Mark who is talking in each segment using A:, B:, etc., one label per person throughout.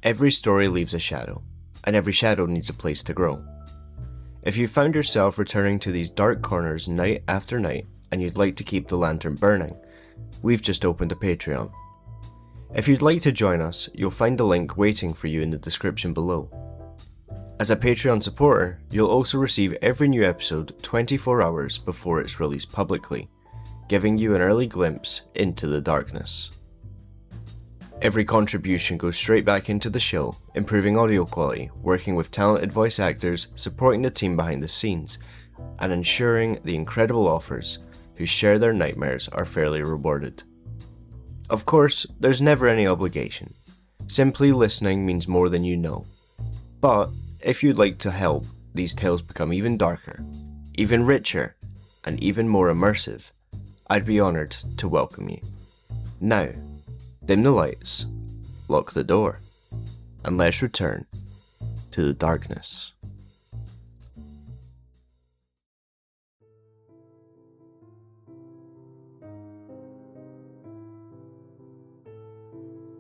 A: Every story leaves a shadow, and every shadow needs a place to grow. If you found yourself returning to these dark corners night after night, and you'd like to keep the lantern burning, we've just opened a Patreon. If you'd like to join us, you'll find a link waiting for you in the description below. As a Patreon supporter, you'll also receive every new episode 24 hours before it's released publicly, giving you an early glimpse into the darkness. Every contribution goes straight back into the show, improving audio quality, working with talented voice actors, supporting the team behind the scenes, and ensuring the incredible authors who share their nightmares are fairly rewarded. Of course, there's never any obligation. Simply listening means more than you know. But if you'd like to help these tales become even darker, even richer, and even more immersive, I'd be honoured to welcome you. Now, dim the lights, lock the door, and let's return to the darkness.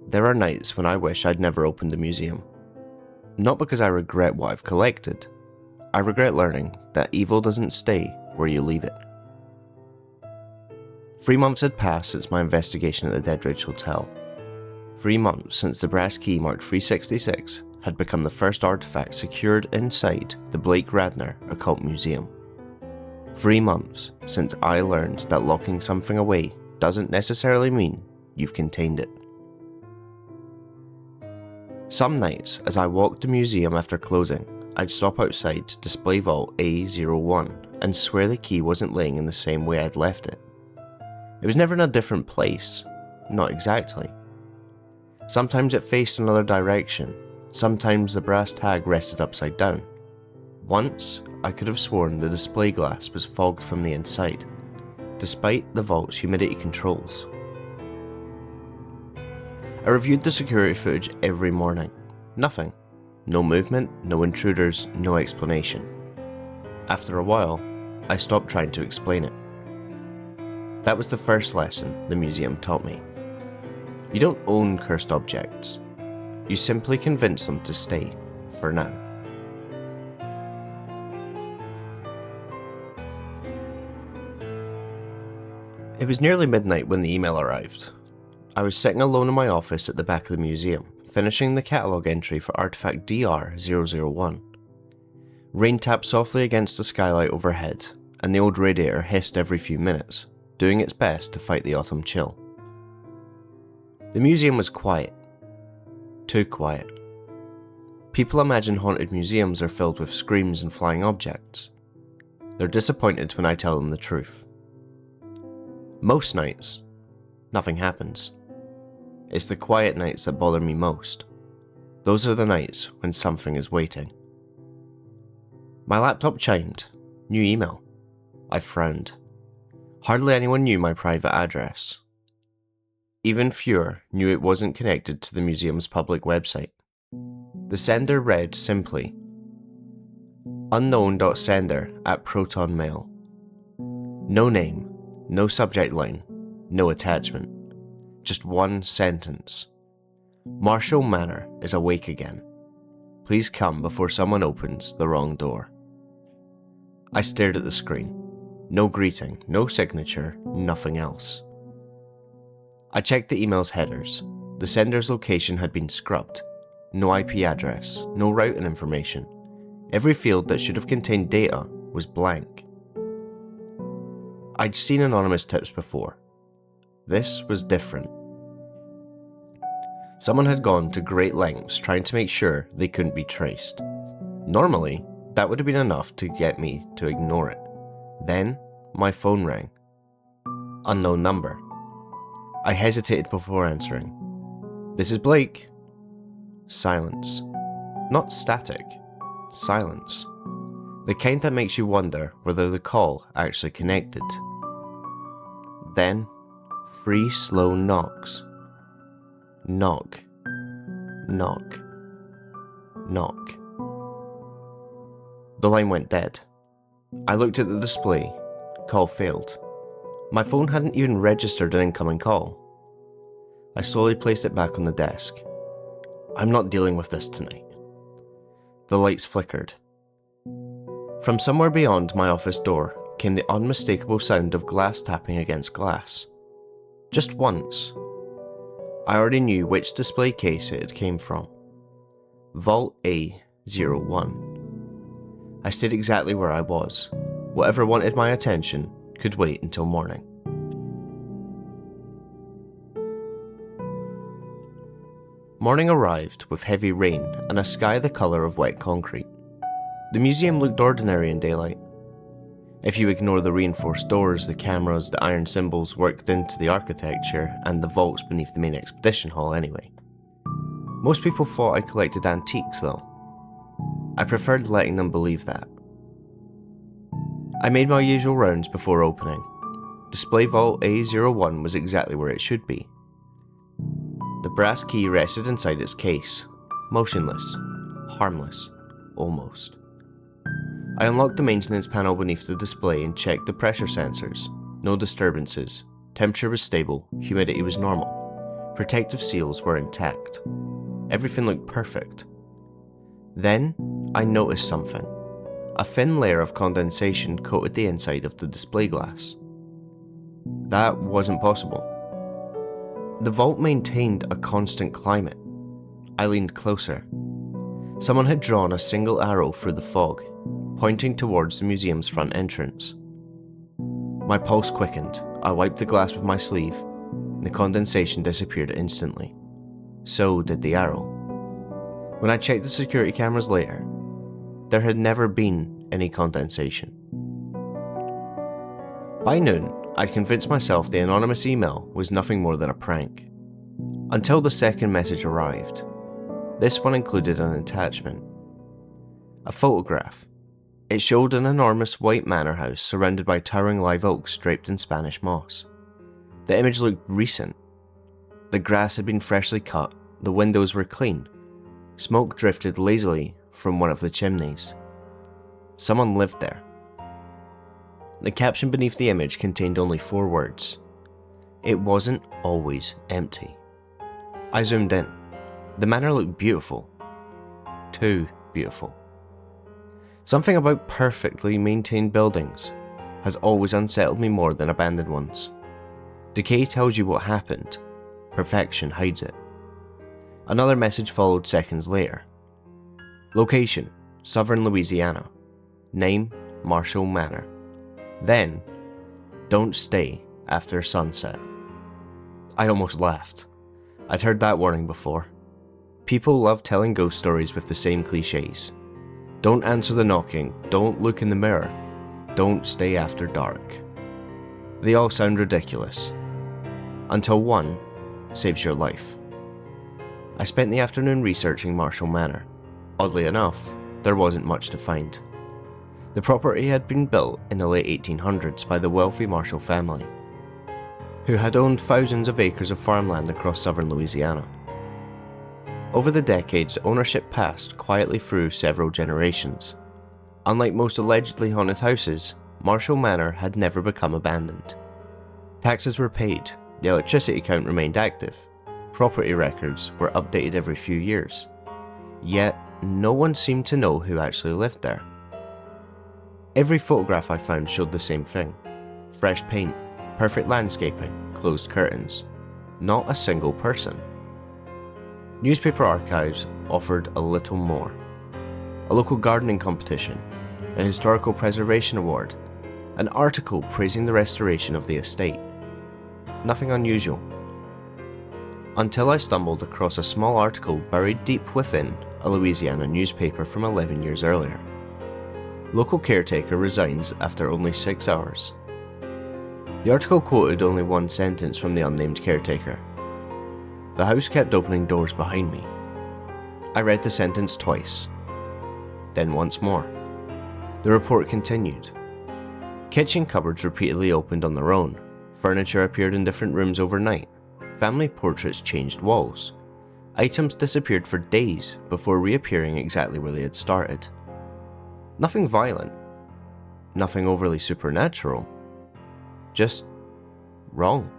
A: There are nights when I wish I'd never opened the museum. Not because I regret what I've collected, I regret learning that evil doesn't stay where you leave it. 3 months had passed since my investigation at the Deadridge Hotel. 3 months since the brass key marked 366 had become the first artifact secured inside the Blake Radner Occult Museum. 3 months since I learned that locking something away doesn't necessarily mean you've contained it. Some nights, as I walked the museum after closing, I'd stop outside Display Vault A01 and swear the key wasn't laying in the same way I'd left it. It was never in a different place, not exactly. Sometimes it faced another direction, sometimes the brass tag rested upside down. Once, I could have sworn the display glass was fogged from the inside, despite the vault's humidity controls. I reviewed the security footage every morning. Nothing. No movement, no intruders, no explanation. After a while, I stopped trying to explain it. That was the first lesson the museum taught me. You don't own cursed objects. You simply convince them to stay, for now. It was nearly midnight when the email arrived. I was sitting alone in my office at the back of the museum, finishing the catalogue entry for artifact DR001. Rain tapped softly against the skylight overhead, and the old radiator hissed every few minutes, doing its best to fight the autumn chill. The museum was quiet. Too quiet. People imagine haunted museums are filled with screams and flying objects. They're disappointed when I tell them the truth. Most nights, nothing happens. It's the quiet nights that bother me most. Those are the nights when something is waiting. My laptop chimed. New email. I frowned. Hardly anyone knew my private address. Even fewer knew it wasn't connected to the museum's public website. The sender read simply, unknown.sender@protonmail. No name, no subject line, no attachment. Just one sentence. Marshal Manor is awake again. Please come before someone opens the wrong door. I stared at the screen. No greeting, no signature, nothing else. I checked the email's headers. The sender's location had been scrubbed. No IP address, no routing information. Every field that should have contained data was blank. I'd seen anonymous tips before. This was different. Someone had gone to great lengths trying to make sure they couldn't be traced. Normally, that would have been enough to get me to ignore it. Then, my phone rang. Unknown number. I hesitated before answering. This is Blake. Silence. Not static. Silence. The kind that makes you wonder whether the call actually connected. Then, 3 slow knocks. Knock. Knock. Knock. The line went dead. I looked at the display. Call failed. My phone hadn't even registered an incoming call. I slowly placed it back on the desk. I'm not dealing with this tonight. The lights flickered. From somewhere beyond my office door came the unmistakable sound of glass tapping against glass. Just once. I already knew which display case it came from. Vault A01. I stayed exactly where I was. Whatever wanted my attention could wait until morning. Morning arrived with heavy rain and a sky the colour of wet concrete. The museum looked ordinary in daylight. If you ignore the reinforced doors, the cameras, the iron symbols worked into the architecture, and the vaults beneath the main exposition hall anyway. Most people thought I collected antiques though. I preferred letting them believe that. I made my usual rounds before opening. Display Vault A01 was exactly where it should be. The brass key rested inside its case, motionless, harmless, almost. I unlocked the maintenance panel beneath the display and checked the pressure sensors. No disturbances, temperature was stable, humidity was normal, protective seals were intact. Everything looked perfect. Then, I noticed something. A thin layer of condensation coated the inside of the display glass. That wasn't possible. The vault maintained a constant climate. I leaned closer. Someone had drawn a single arrow through the fog, pointing towards the museum's front entrance. My pulse quickened. I wiped the glass with my sleeve. The condensation disappeared instantly. So did the arrow. When I checked the security cameras later, there had never been any condensation. By noon, I'd convinced myself the anonymous email was nothing more than a prank. Until the second message arrived. This one included an attachment. A photograph. It showed an enormous white manor house surrounded by towering live oaks draped in Spanish moss. The image looked recent. The grass had been freshly cut, the windows were clean. Smoke drifted lazily from one of the chimneys. Someone lived there. The caption beneath the image contained only 4 words. It wasn't always empty. I zoomed in. The manor looked beautiful. Too beautiful. Something about perfectly maintained buildings has always unsettled me more than abandoned ones. Decay tells you what happened. Perfection hides it. Another message followed seconds later. Location, Southern Louisiana. Name, Marshal Manor. Then, don't stay after sunset. I almost laughed. I'd heard that warning before. People love telling ghost stories with the same cliches. Don't answer the knocking, don't look in the mirror, don't stay after dark. They all sound ridiculous. Until one saves your life. I spent the afternoon researching Marshal Manor. Oddly enough, there wasn't much to find. The property had been built in the late 1800s by the wealthy Marshal family, who had owned thousands of acres of farmland across southern Louisiana. Over the decades, ownership passed quietly through several generations. Unlike most allegedly haunted houses, Marshal Manor had never become abandoned. Taxes were paid, the electricity account remained active, property records were updated every few years. Yet, no one seemed to know who actually lived there. Every photograph I found showed the same thing. Fresh paint, perfect landscaping, closed curtains. Not a single person. Newspaper archives offered a little more. A local gardening competition, a historical preservation award, an article praising the restoration of the estate. Nothing unusual. Until I stumbled across a small article buried deep within a Louisiana newspaper from 11 years earlier. Local caretaker resigns after only 6 hours. The article quoted only one sentence from the unnamed caretaker. The house kept opening doors behind me. I read the sentence twice, then once more. The report continued. Kitchen cupboards repeatedly opened on their own. Furniture appeared in different rooms overnight. Family portraits changed walls. Items disappeared for days before reappearing exactly where they had started. Nothing violent. Nothing overly supernatural. Just wrong.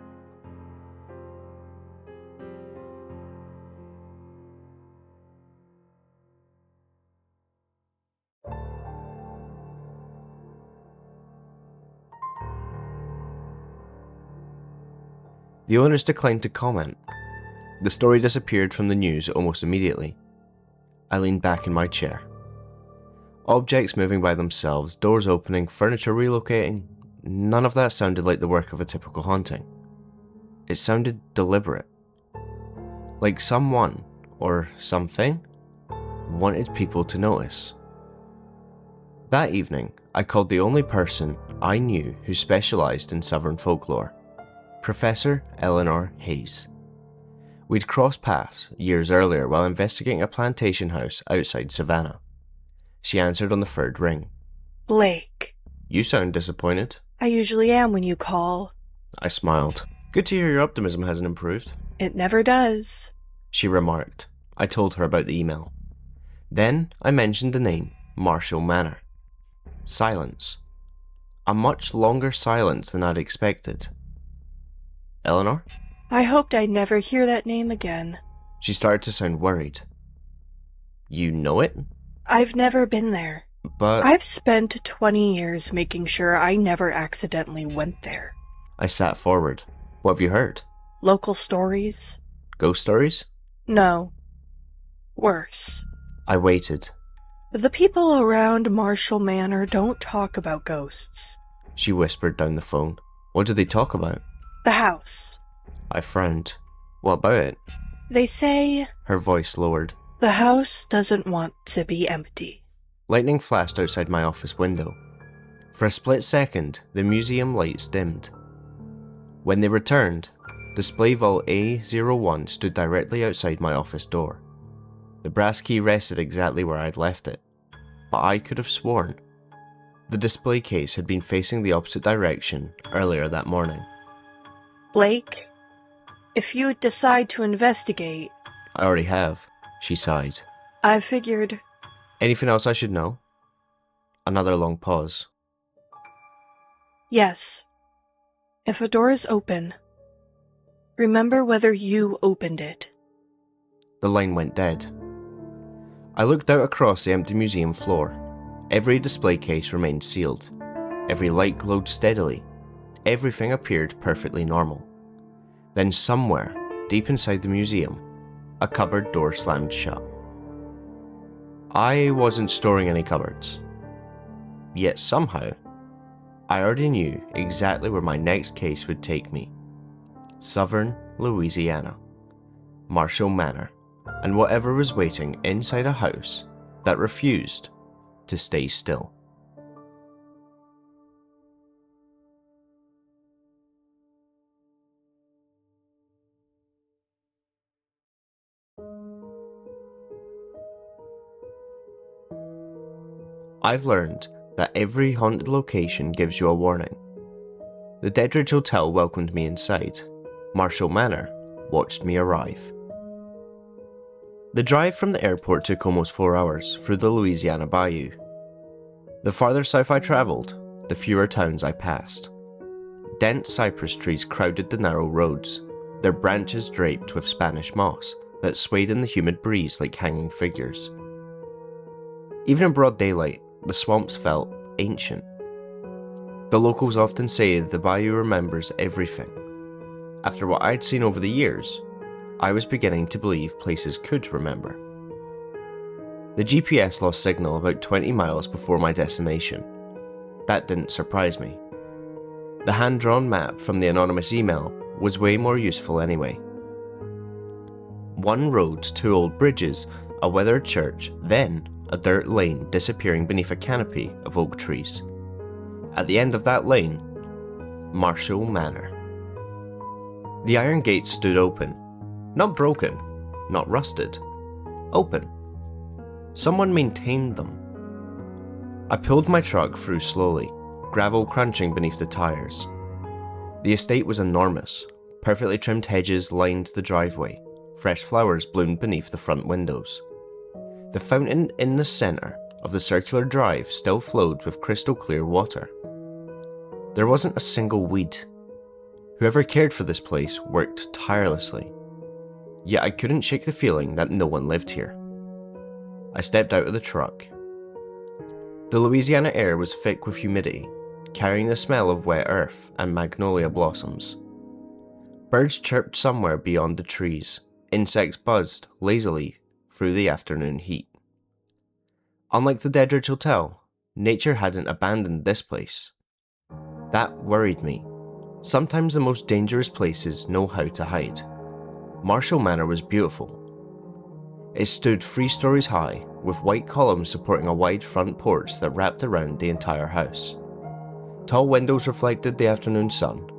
A: The owners declined to comment. The story disappeared from the news almost immediately. I leaned back in my chair. Objects moving by themselves, doors opening, furniture relocating, none of that sounded like the work of a typical haunting. It sounded deliberate. Like someone, or something, wanted people to notice. That evening, I called the only person I knew who specialised in Southern folklore, Professor Eleanor Hayes. We'd crossed paths years earlier while investigating a plantation house outside Savannah. She answered on the third ring.
B: Blake.
A: You sound disappointed.
B: I usually am when you call.
A: I smiled. Good to hear your optimism hasn't improved.
B: It never does.
A: She remarked. I told her about the email. Then I mentioned the name, Marshal Manor. Silence. A much longer silence than I'd expected. Eleanor?
B: I hoped I'd never hear that name again.
A: She started to sound worried. You know it?
B: I've never been there.
A: But...
B: I've spent 20 years making sure I never accidentally went there.
A: I sat forward. What have you heard?
B: Local stories?
A: Ghost stories?
B: No. Worse.
A: I waited.
B: The people around Marshal Manor don't talk about ghosts.
A: She whispered down the phone. What did they talk about?
B: The house.
A: I frowned. What about it?
B: They say...
A: Her voice lowered.
B: The house doesn't want to be empty.
A: Lightning flashed outside my office window. For a split second, the museum lights dimmed. When they returned, display vault A01 stood directly outside my office door. The brass key rested exactly where I'd left it, but I could have sworn the display case had been facing the opposite direction earlier that morning.
B: Blake, if you decide to investigate...
A: I already have, she sighed.
B: I figured...
A: Anything else I should know? Another long pause.
B: Yes. If a door is open, remember whether you opened it.
A: The line went dead. I looked out across the empty museum floor. Every display case remained sealed. Every light glowed steadily. Everything appeared perfectly normal. Then somewhere, deep inside the museum, a cupboard door slammed shut. I wasn't storing any cupboards. Yet somehow, I already knew exactly where my next case would take me. Southern Louisiana. Marshal Manor. And whatever was waiting inside a house that refused to stay still. I've learned that every haunted location gives you a warning. The Deadridge Hotel welcomed me inside. Marshal Manor watched me arrive. The drive from the airport took almost 4 hours through the Louisiana Bayou. The farther south I travelled, the fewer towns I passed. Dense cypress trees crowded the narrow roads, their branches draped with Spanish moss that swayed in the humid breeze like hanging figures. Even in broad daylight, the swamps felt ancient. The locals often say the bayou remembers everything. After what I'd seen over the years, I was beginning to believe places could remember. The GPS lost signal about 20 miles before my destination. That didn't surprise me. The hand-drawn map from the anonymous email was way more useful anyway. One road, 2 old bridges, a weathered church, then a dirt lane disappearing beneath a canopy of oak trees. At the end of that lane, Marshal Manor. The iron gates stood open. Not broken, not rusted. Open. Someone maintained them. I pulled my truck through slowly, gravel crunching beneath the tires. The estate was enormous. Perfectly trimmed hedges lined the driveway. Fresh flowers bloomed beneath the front windows. The fountain in the centre of the circular drive still flowed with crystal clear water. There wasn't a single weed. Whoever cared for this place worked tirelessly. Yet I couldn't shake the feeling that no one lived here. I stepped out of the truck. The Louisiana air was thick with humidity, carrying the smell of wet earth and magnolia blossoms. Birds chirped somewhere beyond the trees. Insects buzzed lazily through the afternoon heat. Unlike the Deadridge Hotel, nature hadn't abandoned this place. That worried me. Sometimes the most dangerous places know how to hide. Marshal Manor was beautiful. It stood 3 stories high, with white columns supporting a wide front porch that wrapped around the entire house. Tall windows reflected the afternoon sun,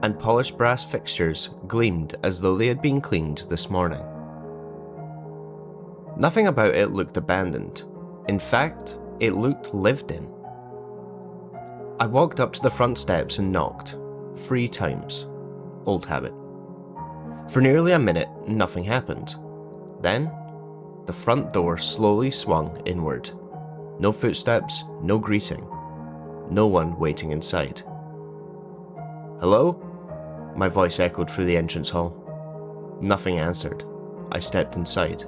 A: and polished brass fixtures gleamed as though they had been cleaned this morning. Nothing about it looked abandoned. In fact, it looked lived in. I walked up to the front steps and knocked 3 times. Old habit. For nearly a minute, nothing happened. Then, the front door slowly swung inward. No footsteps, no greeting. No one waiting inside. "Hello?" My voice echoed through the entrance hall. Nothing answered. I stepped inside.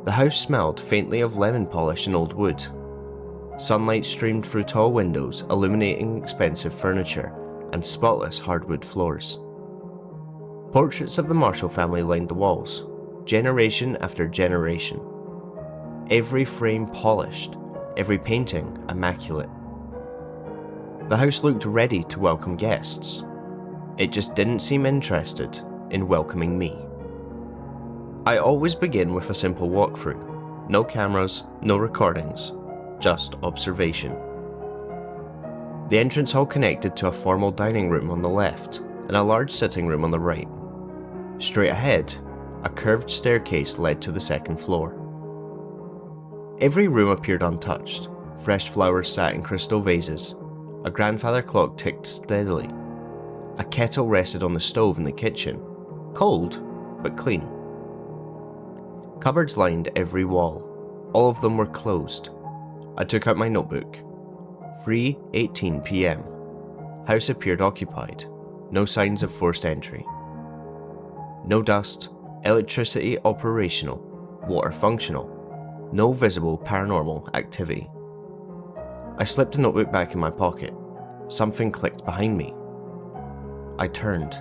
A: The house smelled faintly of lemon polish and old wood. Sunlight streamed through tall windows, illuminating expensive furniture and spotless hardwood floors. Portraits of the Marshal family lined the walls, generation after generation. Every frame polished, every painting immaculate. The house looked ready to welcome guests. It just didn't seem interested in welcoming me. I always begin with a simple walkthrough. No cameras, no recordings, just observation. The entrance hall connected to a formal dining room on the left and a large sitting room on the right. Straight ahead, a curved staircase led to the second floor. Every room appeared untouched. Fresh flowers sat in crystal vases. A grandfather clock ticked steadily. A kettle rested on the stove in the kitchen, cold but clean. Cupboards lined every wall. All of them were closed. I took out my notebook. 3:18 p.m. House appeared occupied. No signs of forced entry. No dust. Electricity operational. Water functional. No visible paranormal activity. I slipped the notebook back in my pocket. Something clicked behind me. I turned.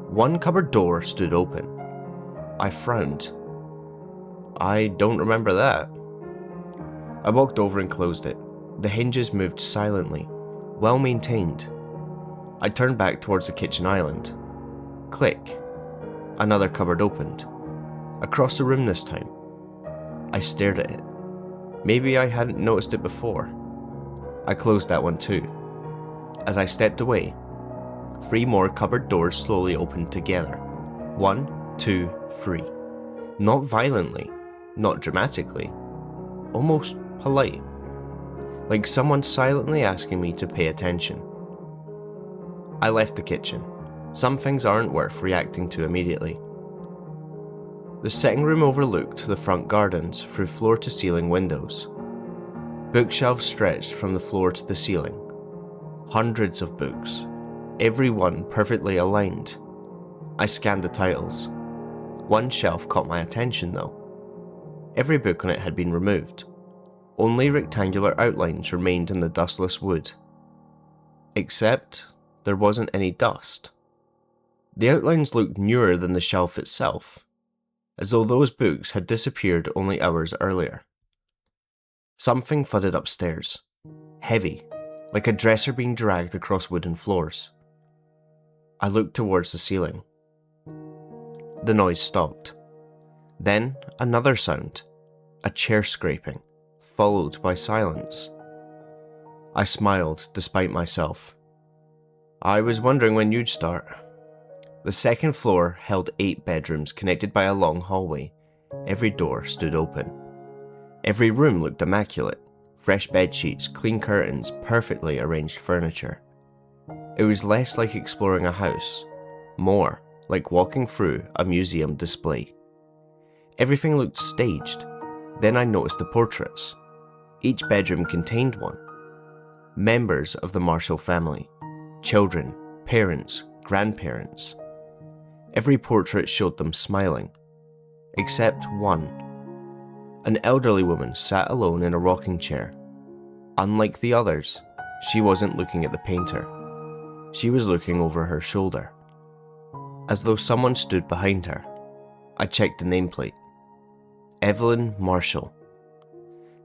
A: One cupboard door stood open. I frowned. I don't remember that. I walked over and closed it. The hinges moved silently, well maintained. I turned back towards the kitchen island. Click. Another cupboard opened. Across the room this time. I stared at it. Maybe I hadn't noticed it before. I closed that one too. As I stepped away, 3 more cupboard doors slowly opened together. 1, 2, 3. Not violently, not dramatically, almost polite. Like someone silently asking me to pay attention. I left the kitchen. Some things aren't worth reacting to immediately. The sitting room overlooked the front gardens through floor-to-ceiling windows. Bookshelves stretched from the floor to the ceiling. Hundreds of books, every one perfectly aligned. I scanned the titles. One shelf caught my attention though. Every book on it had been removed. Only rectangular outlines remained in the dustless wood. Except there wasn't any dust. The outlines looked newer than the shelf itself, as though those books had disappeared only hours earlier. Something thudded upstairs, heavy, like a dresser being dragged across wooden floors. I looked towards the ceiling. The noise stopped. Then another sound, a chair scraping, followed by silence. I smiled despite myself. I was wondering when you'd start. The second floor held 8 bedrooms connected by a long hallway. Every door stood open. Every room looked immaculate. Fresh bed sheets, clean curtains, perfectly arranged furniture. It was less like exploring a house, more like walking through a museum display. Everything looked staged. Then I noticed the portraits. Each bedroom contained one. Members of the Marshal family. Children, parents, grandparents. Every portrait showed them smiling. Except one. An elderly woman sat alone in a rocking chair. Unlike the others, she wasn't looking at the painter. She was looking over her shoulder. as though someone stood behind her. I checked the nameplate. Evelyn Marshal,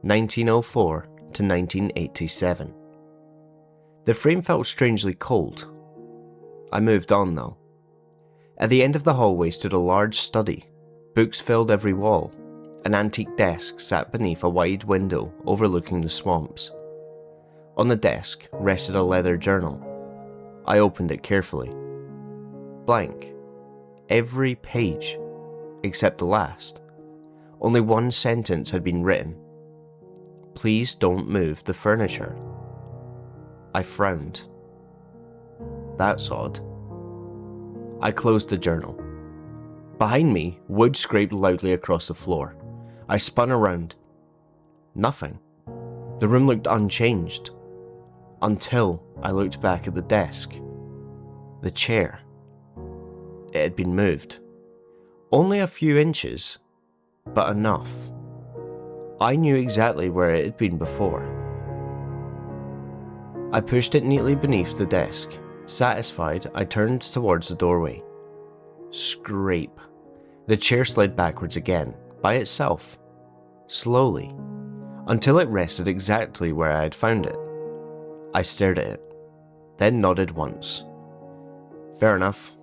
A: 1904 to 1987. The frame felt strangely cold. I moved on though. At the end of the hallway stood a large study. Books filled every wall. An antique desk sat beneath a wide window overlooking the swamps. On the desk rested a leather journal. I opened it carefully. Blank. Every page, except the last. Only one sentence had been written. Please don't move the furniture. I frowned. That's odd. I closed the journal. Behind me, wood scraped loudly across the floor. I spun around. Nothing. The room looked unchanged. Until I looked back at the desk. The chair. It had been moved. Only a few inches, but enough. I knew exactly where it had been before. I pushed it neatly beneath the desk. Satisfied, I turned towards the doorway. Scrape. The chair slid backwards again, by itself, slowly, until it rested exactly where I had found it. I stared at it, then nodded once. Fair enough.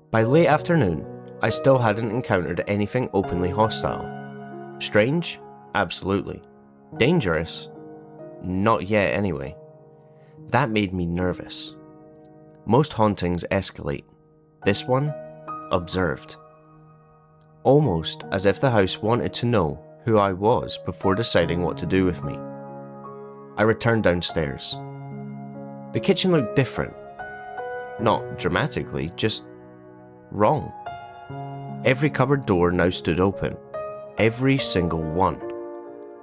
A: By late afternoon, I still hadn't encountered anything openly hostile. Strange? Absolutely. Dangerous? Not yet anyway. That made me nervous. Most hauntings escalate. This one? Observed. Almost as if the house wanted to know who I was before deciding what to do with me. I returned downstairs. The kitchen looked different. Not dramatically, just wrong. Every cupboard door now stood open. Every single one.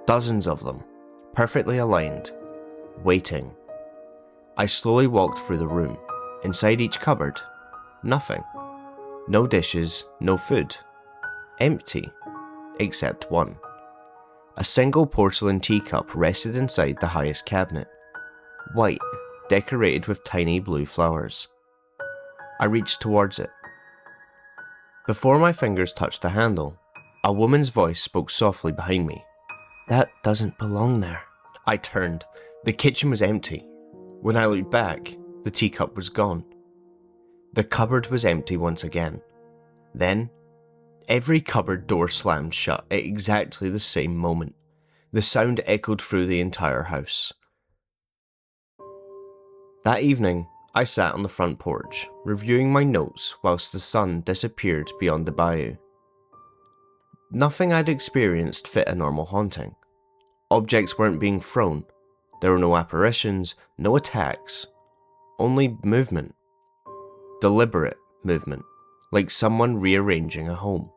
A: Dozens of them, perfectly aligned, waiting. I slowly walked through the room. Inside each cupboard, nothing. No dishes, no food. Empty, except one. A single porcelain teacup rested inside the highest cabinet. White, decorated with tiny blue flowers. I reached towards it. Before my fingers touched the handle, a woman's voice spoke softly behind me. That doesn't belong there. I turned. The kitchen was empty. When I looked back, the teacup was gone. The cupboard was empty once again. Then, every cupboard door slammed shut at exactly the same moment. The sound echoed through the entire house. That evening, I sat on the front porch, reviewing my notes whilst the sun disappeared beyond the bayou. Nothing I'd experienced fit a normal haunting. Objects weren't being thrown. There were no apparitions, no attacks. Only movement. Deliberate movement, like someone rearranging a home.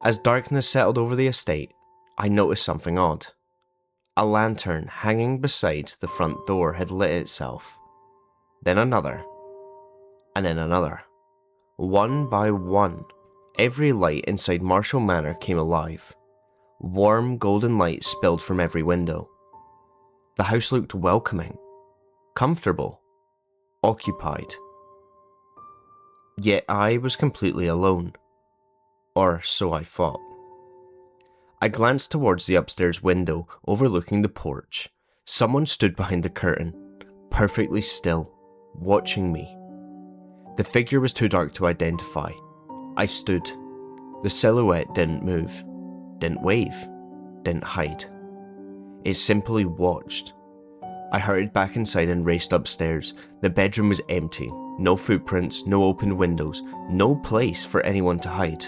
A: As darkness settled over the estate, I noticed something odd. A lantern hanging beside the front door had lit itself. Then another. And then another. One by one, every light inside Marshal Manor came alive. Warm golden light spilled from every window. The house looked welcoming, comfortable, occupied. Yet I was completely alone. Or so I thought. I glanced towards the upstairs window overlooking the porch. Someone stood behind the curtain, perfectly still, watching me. The figure was too dark to identify. I stood. The silhouette didn't move, didn't wave, didn't hide. It simply watched. I hurried back inside and raced upstairs. The bedroom was empty. No footprints, no open windows, no place for anyone to hide.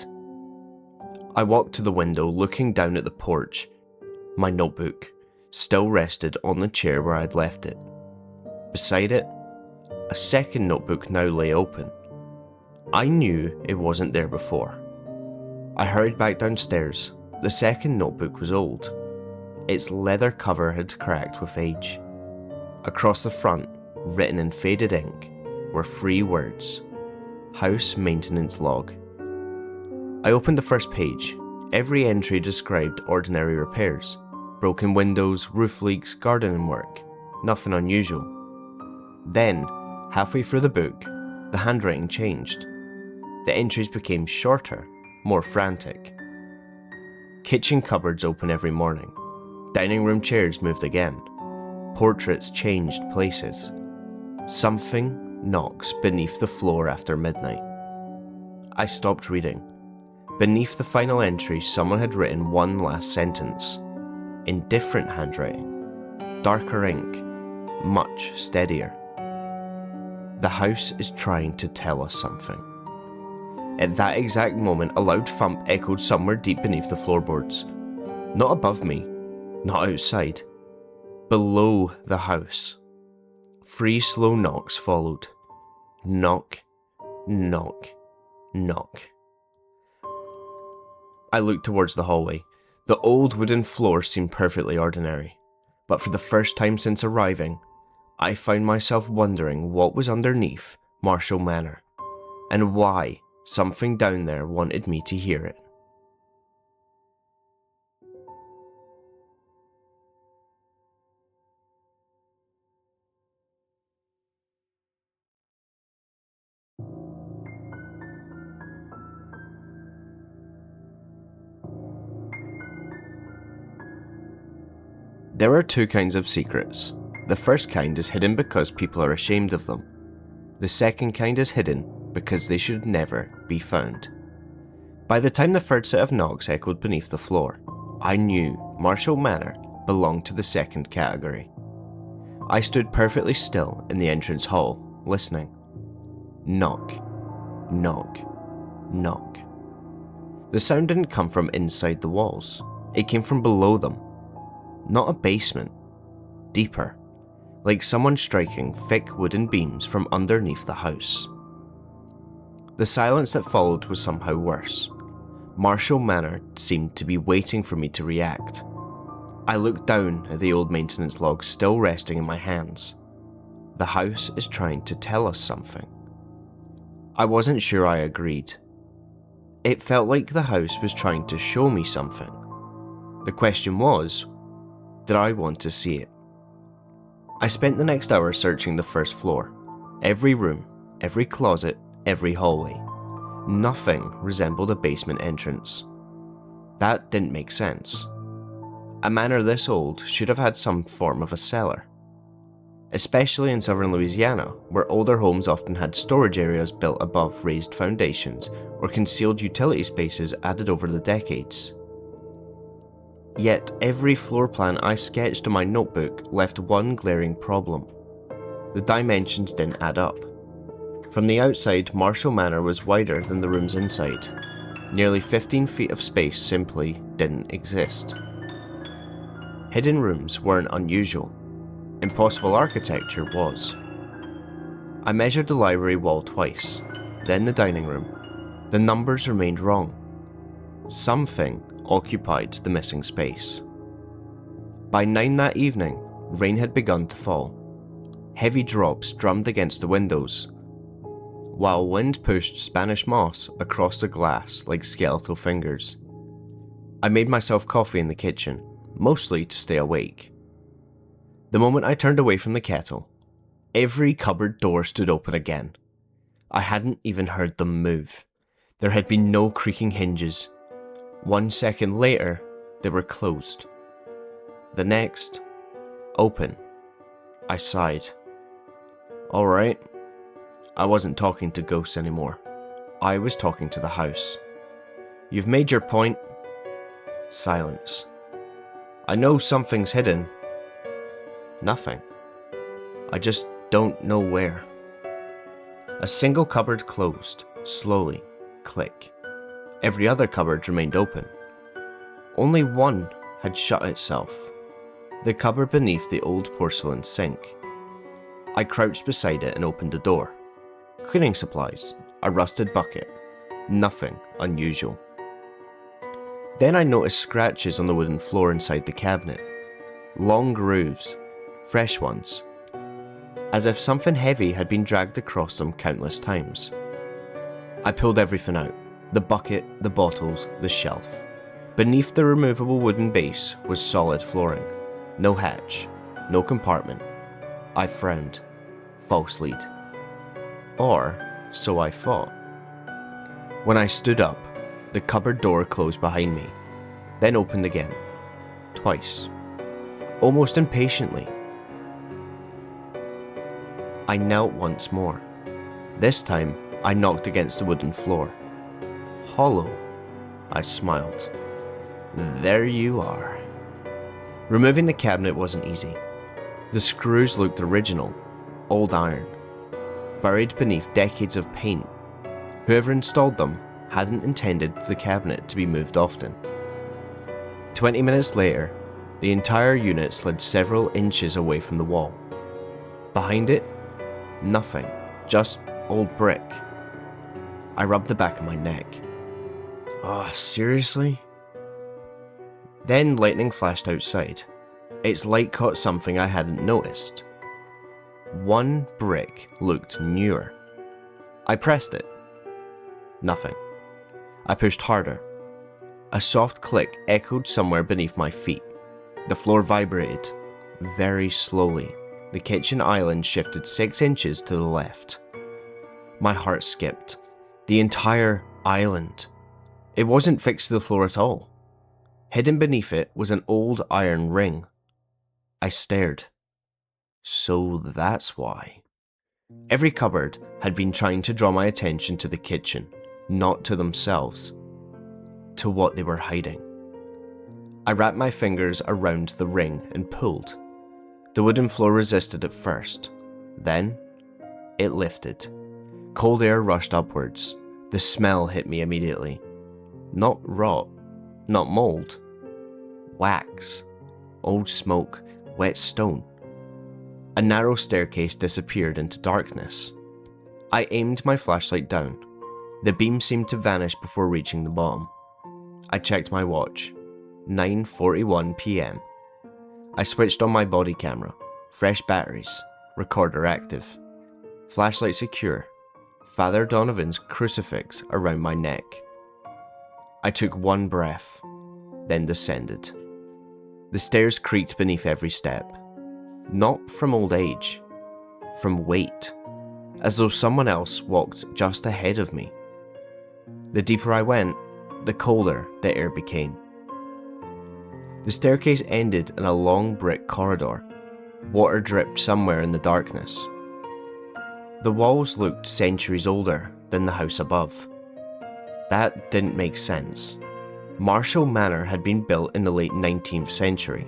A: I walked to the window, looking down at the porch. My notebook still rested on the chair where I'd left it. Beside it, a second notebook now lay open. I knew it wasn't there before. I hurried back downstairs. The second notebook was old. Its leather cover had cracked with age. Across the front, written in faded ink, were 3 words: House Maintenance Log. I opened the first page. Every entry described ordinary repairs. Broken windows, roof leaks, gardening work. Nothing unusual. Then, halfway through the book, the handwriting changed. The entries became shorter, more frantic. Kitchen cupboards open every morning. Dining room chairs moved again. Portraits changed places. Something knocks beneath the floor after midnight. I stopped reading. Beneath the final entry, someone had written one last sentence, in different handwriting, darker ink, much steadier. The house is trying to tell us something. At that exact moment, a loud thump echoed somewhere deep beneath the floorboards. Not above me, not outside. Below the house. 3 slow knocks followed. Knock, knock, knock. I looked towards the hallway. The old wooden floor seemed perfectly ordinary, but for the first time since arriving, I found myself wondering what was underneath Marshal Manor, and why something down there wanted me to hear it. There are 2 kinds of secrets. The first kind is hidden because people are ashamed of them. The second kind is hidden because they should never be found. By the time the third set of knocks echoed beneath the floor, I knew Marshal Manor belonged to the second category. I stood perfectly still in the entrance hall, listening. Knock, knock, knock. The sound didn't come from inside the walls. It came from below them. Not a basement. Deeper. Like someone striking thick wooden beams from underneath the house. The silence that followed was somehow worse. Marshal Manor seemed to be waiting for me to react. I looked down at the old maintenance log still resting in my hands. The house is trying to tell us something. I wasn't sure I agreed. It felt like the house was trying to show me something. The question was, did I want to see it? I spent the next hour searching the first floor. Every room, every closet, every hallway. Nothing resembled a basement entrance. That didn't make sense. A manor this old should have had some form of a cellar. Especially in southern Louisiana, where older homes often had storage areas built above raised foundations or concealed utility spaces added over the decades. Yet every floor plan I sketched in my notebook left one glaring problem. The dimensions didn't add up. From the outside, Marshal Manor was wider than the rooms inside. Nearly 15 feet of space simply didn't exist. Hidden rooms weren't unusual. Impossible architecture was. I measured the library wall twice, then the dining room. The numbers remained wrong. Something occupied the missing space. By 9 that evening, rain had begun to fall. Heavy drops drummed against the windows, while wind pushed Spanish moss across the glass like skeletal fingers. I made myself coffee in the kitchen, mostly to stay awake. The moment I turned away from the kettle, every cupboard door stood open again. I hadn't even heard them move. There had been no creaking hinges. 1 second later, they were closed. The next, open. I sighed. Alright. I wasn't talking to ghosts anymore. I was talking to the house. You've made your point. Silence. I know something's hidden. Nothing. I just don't know where. A single cupboard closed, slowly, click. Every other cupboard remained open. Only one had shut itself. The cupboard beneath the old porcelain sink. I crouched beside it and opened the door. Cleaning supplies, a rusted bucket. Nothing unusual. Then I noticed scratches on the wooden floor inside the cabinet. Long grooves, fresh ones. As if something heavy had been dragged across them countless times. I pulled everything out. The bucket, the bottles, the shelf. Beneath the removable wooden base was solid flooring. No hatch, no compartment. I frowned. False lead. Or so I thought. When I stood up, the cupboard door closed behind me, then opened again, twice, almost impatiently. I knelt once more. This time, I knocked against the wooden floor. Hollow, I smiled. There you are. Removing the cabinet wasn't easy. The screws looked original, old iron, buried beneath decades of paint. Whoever installed them hadn't intended the cabinet to be moved often. 20 minutes later, the entire unit slid several inches away from the wall. Behind it, nothing, just old brick. I rubbed the back of my neck. Oh, seriously? Then lightning flashed outside. Its light caught something I hadn't noticed. One brick looked newer. I pressed it. Nothing. I pushed harder. A soft click echoed somewhere beneath my feet. The floor vibrated, very slowly. The kitchen island shifted 6 inches to the left. My heart skipped. The entire island. It wasn't fixed to the floor at all. Hidden beneath it was an old iron ring. I stared. So that's why. Every cupboard had been trying to draw my attention to the kitchen, not to themselves, to what they were hiding. I wrapped my fingers around the ring and pulled. The wooden floor resisted at first. Then, it lifted. Cold air rushed upwards. The smell hit me immediately. Not rot, not mold. Wax, old smoke, wet stone. A narrow staircase disappeared into darkness. I aimed my flashlight down. The beam seemed to vanish before reaching the bottom. I checked my watch. 9:41 p.m. I switched on my body camera. Fresh batteries. Recorder active. Flashlight secure. Father Donovan's crucifix around my neck. I took one breath, then descended. The stairs creaked beneath every step. Not from old age, from weight, as though someone else walked just ahead of me. The deeper I went, the colder the air became. The staircase ended in a long brick corridor. Water dripped somewhere in the darkness. The walls looked centuries older than the house above. That didn't make sense. Marshal Manor had been built in the late 19th century.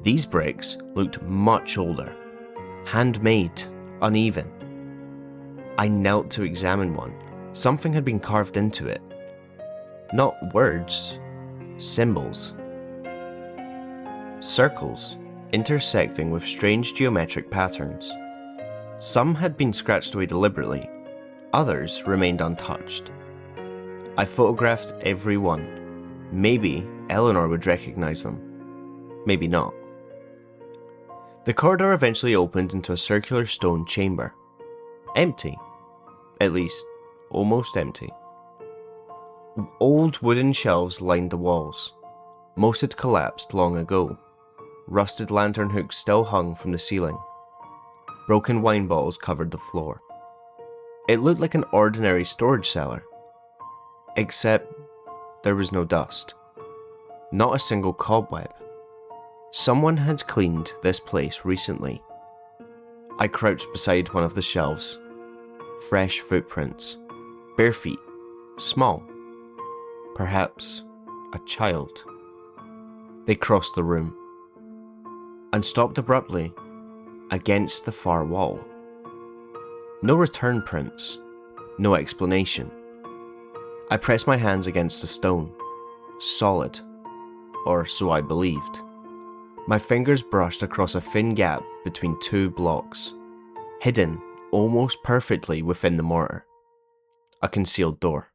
A: These bricks looked much older, handmade, uneven. I knelt to examine one. Something had been carved into it. Not words, symbols. Circles, intersecting with strange geometric patterns. Some had been scratched away deliberately, others remained untouched. I photographed every one. Maybe Eleanor would recognize them. Maybe not. The corridor eventually opened into a circular stone chamber. Empty. At least, almost empty. Old wooden shelves lined the walls. Most had collapsed long ago. Rusted lantern hooks still hung from the ceiling. Broken wine bottles covered the floor. It looked like an ordinary storage cellar. Except there was no dust. Not a single cobweb. Someone had cleaned this place recently. I crouched beside one of the shelves. Fresh footprints. Bare feet. Small. Perhaps a child. They crossed the room and stopped abruptly against the far wall. No return prints. No explanation. I pressed my hands against the stone. Solid. Or so I believed. My fingers brushed across a thin gap between two blocks, hidden almost perfectly within the mortar. A concealed door.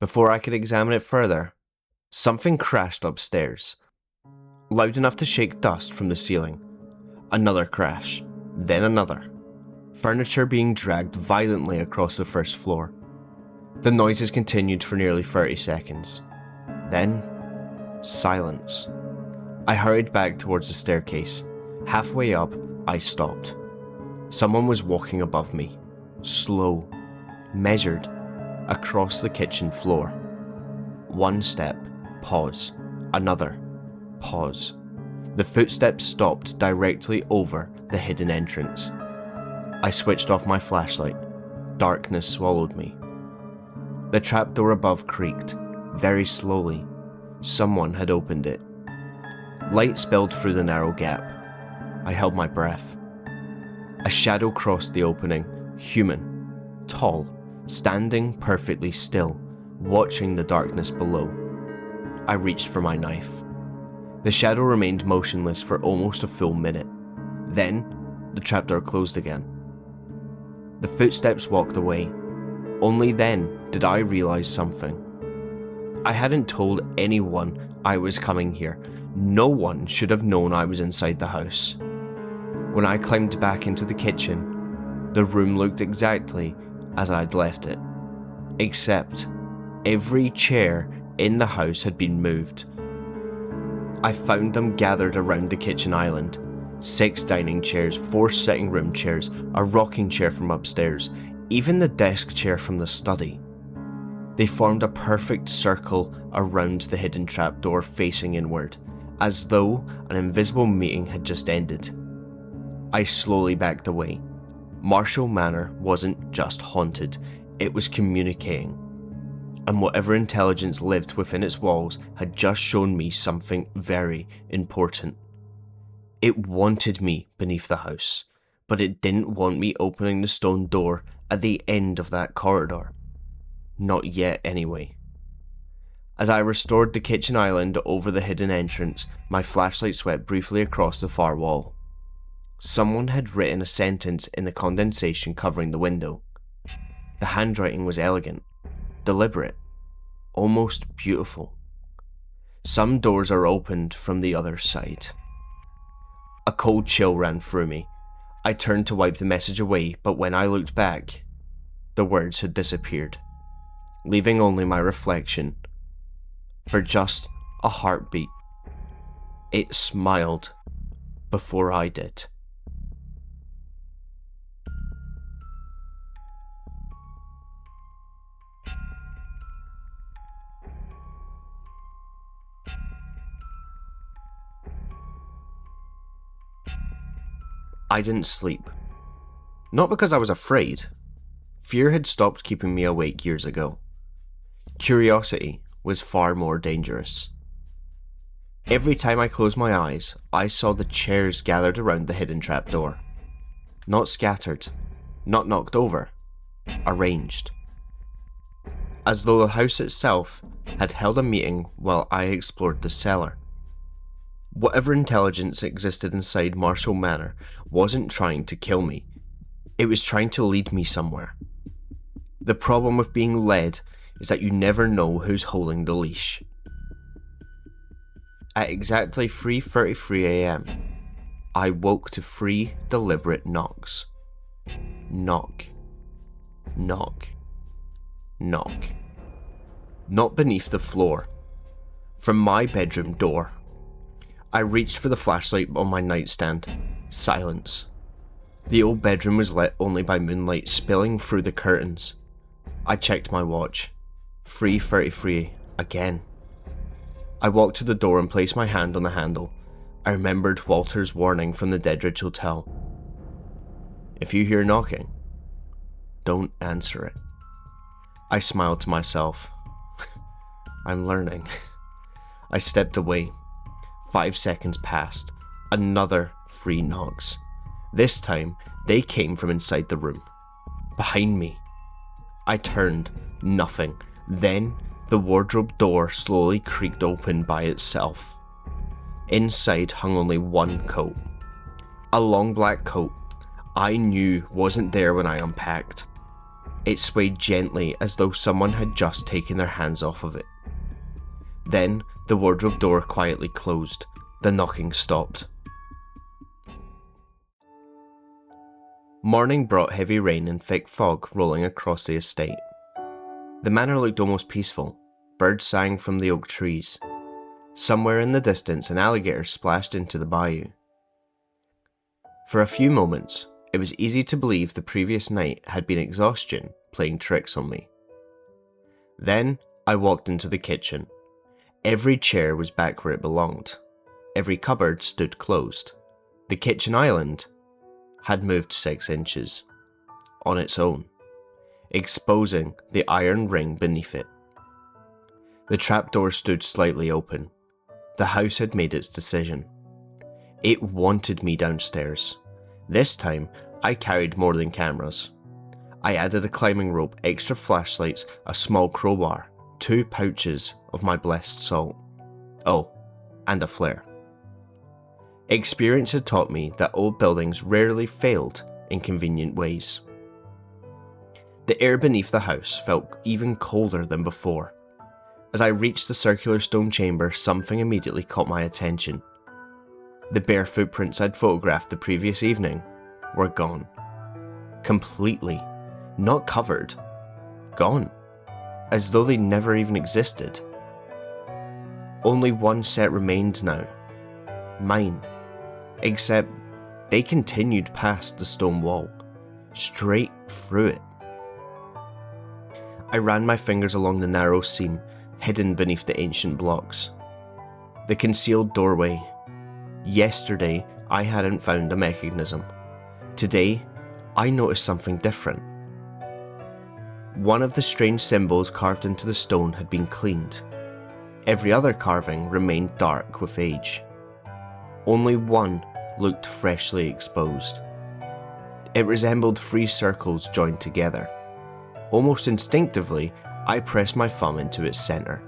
A: Before I could examine it further, something crashed upstairs, loud enough to shake dust from the ceiling. Another crash, then another. Furniture being dragged violently across the first floor. The noises continued for nearly 30 seconds. Then, silence. I hurried back towards the staircase. Halfway up, I stopped. Someone was walking above me. Slow, measured across the kitchen floor. One step, pause. Another, pause. The footsteps stopped directly over the hidden entrance. I switched off my flashlight. Darkness swallowed me. The trapdoor above creaked, very slowly. Someone had opened it. Light spilled through the narrow gap. I held my breath. A shadow crossed the opening, human, tall, standing perfectly still, watching the darkness below. I reached for my knife. The shadow remained motionless for almost a full minute. Then, the trapdoor closed again. The footsteps walked away. Only then did I realize something. I hadn't told anyone I was coming here. No one should have known I was inside the house. When I climbed back into the kitchen, the room looked exactly as I'd left it. Except, every chair in the house had been moved. I found them gathered around the kitchen island. 6 dining chairs, 4 sitting room chairs, a rocking chair from upstairs, even the desk chair from the study. They formed a perfect circle around the hidden trapdoor facing inward, as though an invisible meeting had just ended. I slowly backed away. Marshal Manor wasn't just haunted, it was communicating. And whatever intelligence lived within its walls had just shown me something very important. It wanted me beneath the house, but it didn't want me opening the stone door at the end of that corridor. Not yet, anyway. As I restored the kitchen island over the hidden entrance, my flashlight swept briefly across the far wall. Someone had written a sentence in the condensation covering the window. The handwriting was elegant, deliberate, almost beautiful. Some doors are opened from the other side. A cold chill ran through me. I turned to wipe the message away, but when I looked back, the words had disappeared, leaving only my reflection. For just a heartbeat, it smiled before I did. I didn't sleep. Not because I was afraid. Fear had stopped keeping me awake years ago. Curiosity was far more dangerous. Every time I closed my eyes, I saw the chairs gathered around the hidden trapdoor. Not scattered, not knocked over, arranged. As though the house itself had held a meeting while I explored the cellar. Whatever intelligence existed inside Marshal Manor wasn't trying to kill me. It was trying to lead me somewhere. The problem with being led is that you never know who's holding the leash. At exactly 3:33 a.m, I woke to 3 deliberate knocks. Knock. Knock. Knock. Not beneath the floor. From my bedroom door. I reached for the flashlight on my nightstand. Silence. The old bedroom was lit only by moonlight spilling through the curtains. I checked my watch. 3:33 again. I walked to the door and placed my hand on the handle. I remembered Walter's warning from the Deadridge Hotel. If you hear knocking, don't answer it. I smiled to myself. I'm learning. I stepped away. 5 seconds passed. Another 3 knocks. This time, they came from inside the room. Behind me. I turned. Nothing. Then, the wardrobe door slowly creaked open by itself. Inside hung only one coat. A long black coat I knew wasn't there when I unpacked. It swayed gently as though someone had just taken their hands off of it. Then, the wardrobe door quietly closed. The knocking stopped. Morning brought heavy rain and thick fog rolling across the estate. The manor looked almost peaceful. Birds sang from the oak trees. Somewhere in the distance, an alligator splashed into the bayou. For a few moments, It was easy to believe the previous night had been exhaustion playing tricks on me. Then I walked into the kitchen. Every chair was back where it belonged. Every cupboard stood closed. The kitchen island had moved 6 inches on its own, exposing the iron ring beneath it. The trapdoor stood slightly open. The house had made its decision. It wanted me downstairs. This time, I carried more than cameras. I added a climbing rope, extra flashlights, a small crowbar, 2 pouches of my blessed salt. Oh, and a flare. Experience had taught me that old buildings rarely failed in convenient ways. The air beneath the house felt even colder than before. As I reached the circular stone chamber, something immediately caught my attention. The bare footprints I'd photographed the previous evening were gone. Completely. Not covered. Gone. As though they never even existed. Only one set remained now. Mine. Except they continued past the stone wall. Straight through it. I ran my fingers along the narrow seam, hidden beneath the ancient blocks. The concealed doorway. Yesterday, I hadn't found a mechanism. Today, I noticed something different. One of the strange symbols carved into the stone had been cleaned. Every other carving remained dark with age. Only one looked freshly exposed. It resembled 3 circles joined together. Almost instinctively, I pressed my thumb into its centre.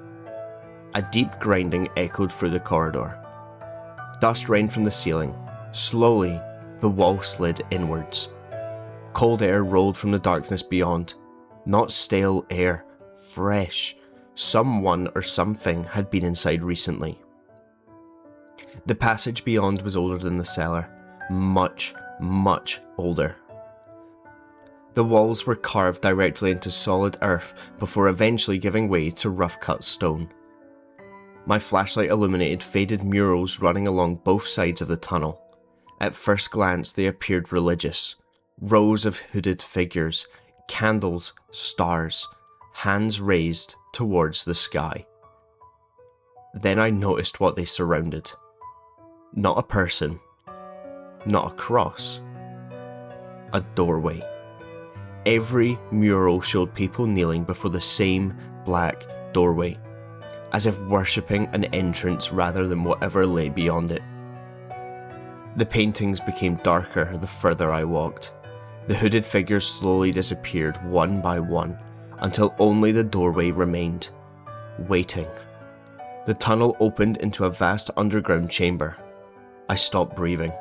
A: A deep grinding echoed through the corridor. Dust rained from the ceiling. Slowly, the wall slid inwards. Cold air rolled from the darkness beyond. Not stale air, fresh. Someone or something had been inside recently. The passage beyond was older than the cellar. Much, much older. The walls were carved directly into solid earth before eventually giving way to rough-cut stone. My flashlight illuminated faded murals running along both sides of the tunnel. At first glance, they appeared religious. Rows of hooded figures, candles, stars, hands raised towards the sky. Then I noticed what they surrounded. Not a person. Not a cross. A doorway. Every mural showed people kneeling before the same black doorway, as if worshipping an entrance rather than whatever lay beyond it. The paintings became darker the further I walked. The hooded figures slowly disappeared one by one, until only the doorway remained, waiting. The tunnel opened into a vast underground chamber. I stopped breathing.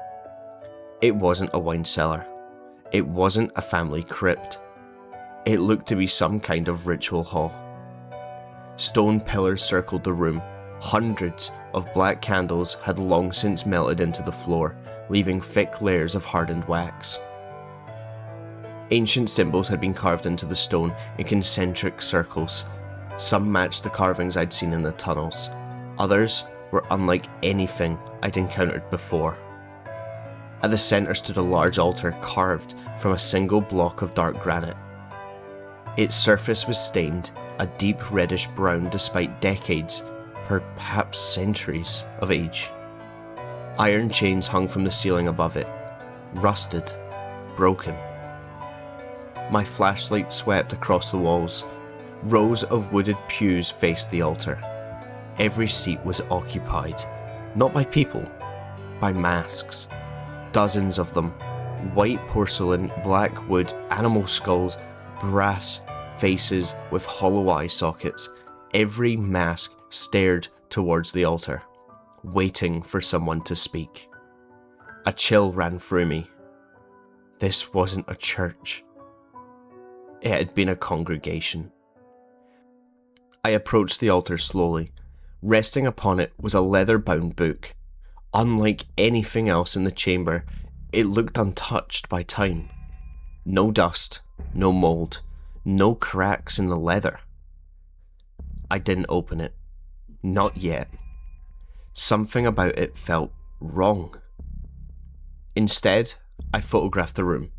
A: It wasn't a wine cellar. It wasn't a family crypt. It looked to be some kind of ritual hall. Stone pillars circled the room. Hundreds of black candles had long since melted into the floor, leaving thick layers of hardened wax. Ancient symbols had been carved into the stone in concentric circles. Some matched the carvings I'd seen in the tunnels. Others were unlike anything I'd encountered before. At the centre stood a large altar carved from a single block of dark granite. Its surface was stained a deep reddish brown despite decades, perhaps centuries, of age. Iron chains hung from the ceiling above it, rusted, broken. My flashlight swept across the walls. Rows of wooded pews faced the altar. Every seat was occupied, not by people, by masks. Dozens of them. White porcelain, black wood, animal skulls, brass faces with hollow eye sockets. Every mask stared towards the altar, waiting for someone to speak. A chill ran through me. This wasn't a church. It had been a congregation. I approached the altar slowly. Resting upon it was a leather-bound book. Unlike anything else in the chamber, it looked untouched by time. No dust, no mold, no cracks in the leather. I didn't open it. Not yet. Something about it felt wrong. Instead, I photographed the room.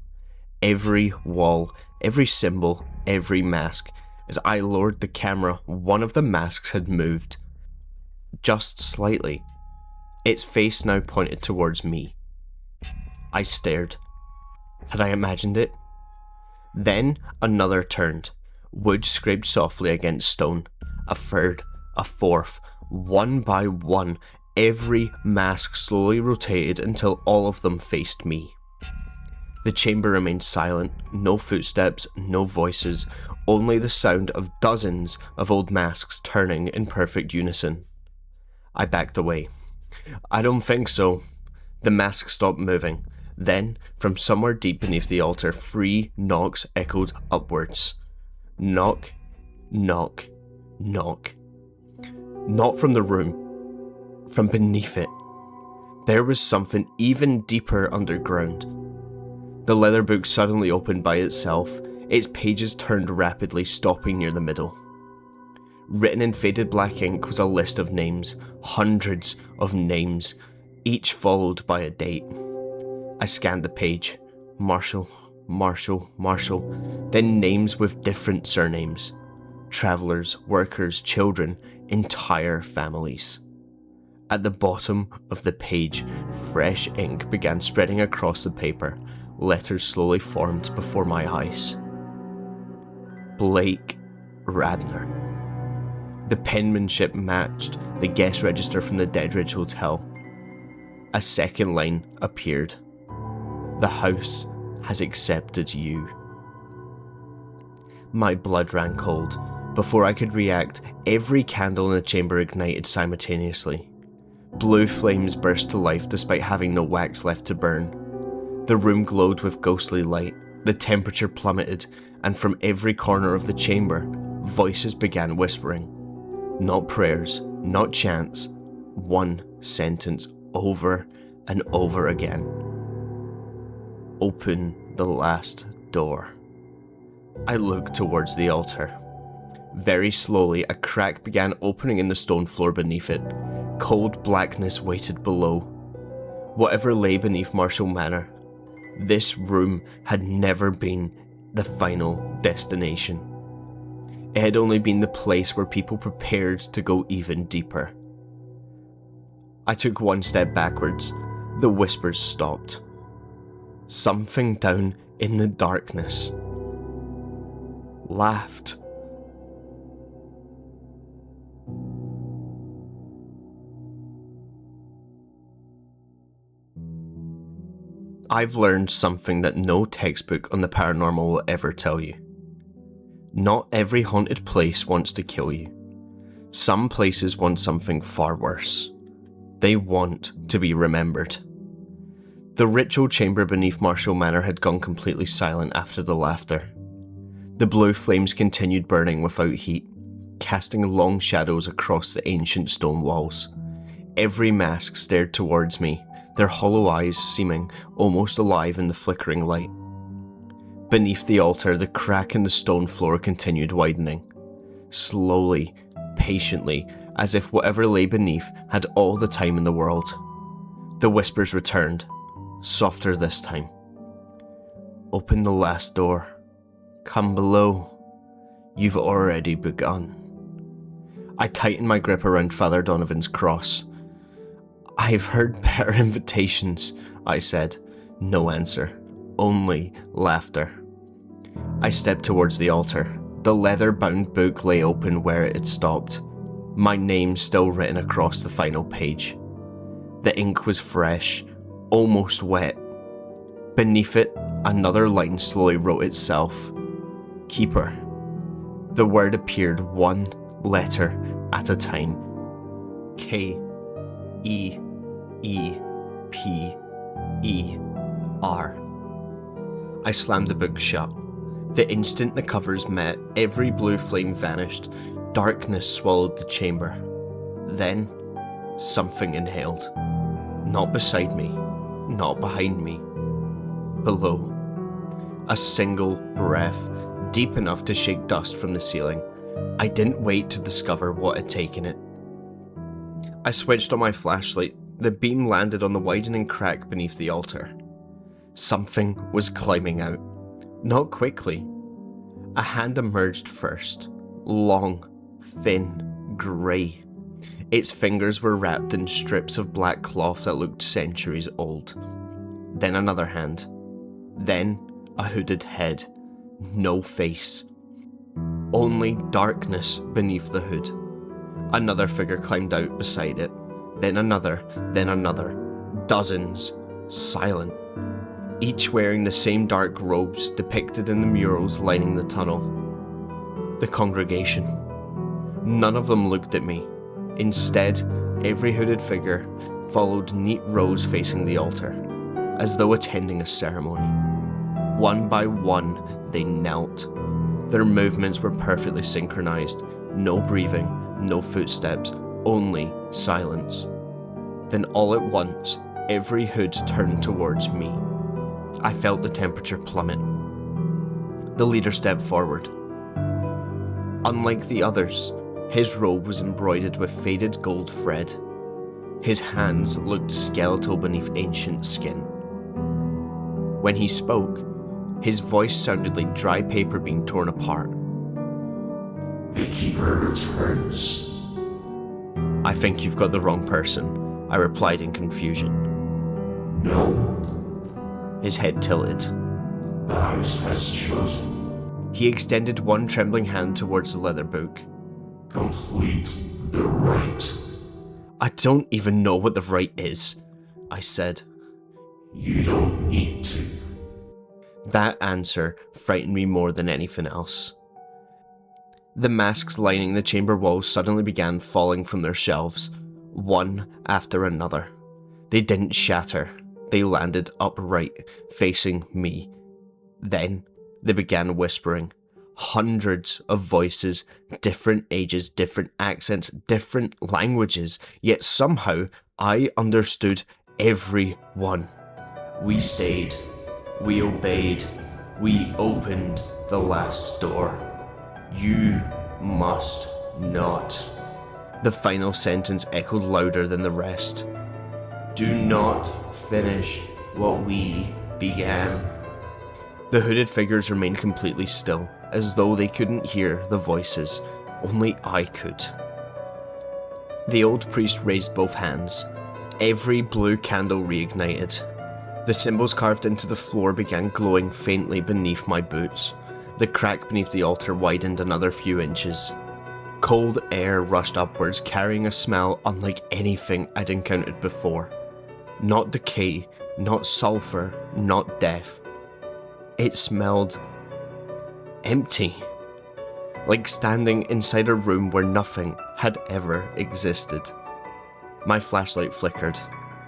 A: Every wall, every symbol, every mask. As I lowered the camera, one of the masks had moved. Just slightly. Its face now pointed towards me. I stared. Had I imagined it? Then another turned. Wood scraped softly against stone. A third, a fourth. One by one, every mask slowly rotated until all of them faced me. The chamber remained silent, no footsteps, no voices, only the sound of dozens of old masks turning in perfect unison. I backed away. I don't think so. The mask stopped moving. Then, from somewhere deep beneath the altar, 3 knocks echoed upwards. Knock, knock, knock. Not from the room, from beneath it. There was something even deeper underground. The leather book suddenly opened by itself, its pages turned rapidly, stopping near the middle. Written in faded black ink was a list of names, hundreds of names, each followed by a date. I scanned the page. Marshal, Marshal, Marshal, then names with different surnames. Travellers, workers, children, entire families. At the bottom of the page, fresh ink began spreading across the paper. Letters slowly formed before my eyes. Blake Radner. The penmanship matched the guest register from the Deadridge Hotel. A second line appeared. The house has accepted you. My blood ran cold. Before I could react, every candle in the chamber ignited simultaneously. Blue flames burst to life despite having no wax left to burn. The room glowed with ghostly light, the temperature plummeted, and from every corner of the chamber, voices began whispering. Not prayers, not chants, one sentence over and over again. Open the last door. I looked towards the altar. Very slowly, a crack began opening in the stone floor beneath it. Cold blackness waited below. Whatever lay beneath Marshal Manor, this room had never been the final destination. It had only been the place where people prepared to go even deeper. I took one step backwards. The whispers stopped. Something down in the darkness laughed. I've learned something that no textbook on the paranormal will ever tell you. Not every haunted place wants to kill you. Some places want something far worse. They want to be remembered. The ritual chamber beneath Marshal Manor had gone completely silent after the laughter. The blue flames continued burning without heat, casting long shadows across the ancient stone walls. Every mask stared towards me, their hollow eyes seeming almost alive in the flickering light. Beneath the altar, the crack in the stone floor continued widening. Slowly, patiently, as if whatever lay beneath had all the time in the world. The whispers returned, softer this time. Open the last door. Come below. You've already begun. I tightened my grip around Father Donovan's cross. I've heard better invitations, I said. No answer. Only laughter. I stepped towards the altar. The leather-bound book lay open where it had stopped. My name still written across the final page. The ink was fresh, almost wet. Beneath it, another line slowly wrote itself. Keeper. The word appeared one letter at a time. K-E-E-P-E-R. I slammed the book shut. The instant the covers met, every blue flame vanished. Darkness swallowed the chamber. Then, something inhaled. Not beside me, not behind me. Below. A single breath, deep enough to shake dust from the ceiling. I didn't wait to discover what had taken it. I switched on my flashlight. The beam landed on the widening crack beneath the altar. Something was climbing out. Not quickly. A hand emerged first. Long, thin, grey. Its fingers were wrapped in strips of black cloth that looked centuries old. Then another hand. Then a hooded head. No face. Only darkness beneath the hood. Another figure climbed out beside it. Then another. Dozens. Silent. Each wearing the same dark robes depicted in the murals lining the tunnel. The congregation. None of them looked at me. Instead, every hooded figure followed neat rows facing the altar, as though attending a ceremony. One by one, they knelt. Their movements were perfectly synchronized. No breathing, no footsteps, only silence. Then all at once, every hood turned towards me. I felt the temperature plummet. The leader stepped forward. Unlike the others, his robe was embroidered with faded gold thread. His hands looked skeletal beneath ancient skin. When he spoke, his voice sounded like dry paper being torn apart.
C: The Keeper returns.
A: I think you've got the wrong person, I replied in confusion.
C: No.
A: His head tilted.
C: The house has chosen.
A: He extended one trembling hand towards the leather book.
C: Complete the rite.
A: I don't even know what the rite is, I said.
C: You don't need to.
A: That answer frightened me more than anything else. The masks lining the chamber walls suddenly began falling from their shelves, one after another. They didn't shatter. They landed upright, facing me. Then they began whispering. Hundreds of voices, different ages, different accents, different languages, yet somehow I understood every one. We stayed. We obeyed. We opened the last door. You must not. The final sentence echoed louder than the rest. Do not finish what we began. The hooded figures remained completely still, as though they couldn't hear the voices. Only I could. The old priest raised both hands. Every blue candle reignited. The symbols carved into the floor began glowing faintly beneath my boots. The crack beneath the altar widened another few inches. Cold air rushed upwards, carrying a smell unlike anything I'd encountered before. Not decay, not sulfur, not death. It smelled empty. Like standing inside a room where nothing had ever existed. My flashlight flickered.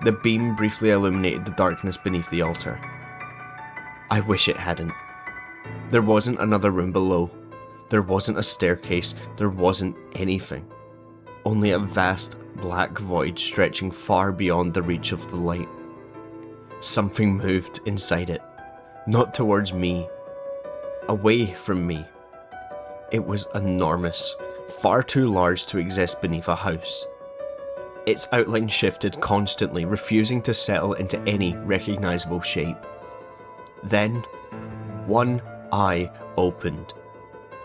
A: The beam briefly illuminated the darkness beneath the altar. I wish it hadn't. There wasn't another room below. There wasn't a staircase. There wasn't anything. Only a vast black void stretching far beyond the reach of the light. Something moved inside it. Not towards me. Away from me. It was enormous. Far too large to exist beneath a house. Its outline shifted constantly, refusing to settle into any recognizable shape. Then, one eye opened.